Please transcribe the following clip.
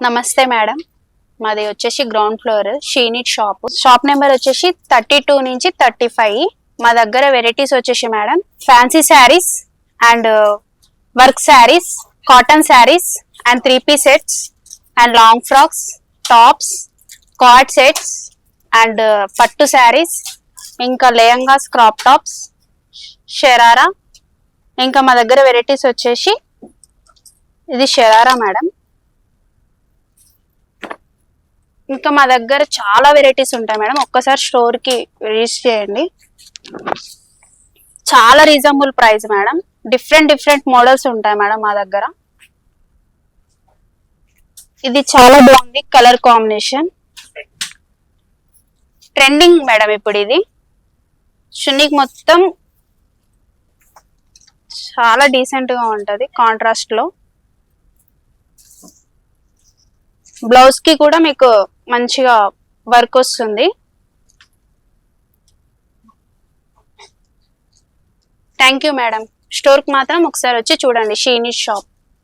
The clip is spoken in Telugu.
నమస్తే మేడం, మాది వచ్చేసి గ్రౌండ్ ఫ్లోర్ షీనిట్ షాప్ నెంబర్ వచ్చేసి 32 నుంచి 35. మా దగ్గర వెరైటీస్ వచ్చేసి madam fancy saris and work saris, cotton saris and 3-piece sets and long frocks, tops, card sets and పట్టు శారీస్, ఇంకా లెహంగాస్, క్రాప్ టాప్స్, షరారా. ఇంకా మా దగ్గర వెరైటీస్ వచ్చేసి ఇది షరారా మేడం. ఇంకా మా దగ్గర చాలా వెరైటీస్ ఉంటాయి మేడం. ఒక్కసారి స్టోర్ కి విజిట్ చేయండి. చాలా reasonable price madam. Different models ఉంటాయి మేడం మా దగ్గర. ఇది చాలా బాగుంది, కలర్ కాంబినేషన్ ట్రెండింగ్ మేడం. ఇప్పుడు ఇది చున్నీకి మొత్తం చాలా డీసెంట్ గా ఉంటది కాంట్రాస్ట్ లో. బ్లౌజ్ కి కూడా మీకు మంచిగా వర్క్ వస్తుంది. Thank you madam. స్టోర్ కి మాత్రం ఒకసారి వచ్చి చూడండి, షీనిట్ షాప్.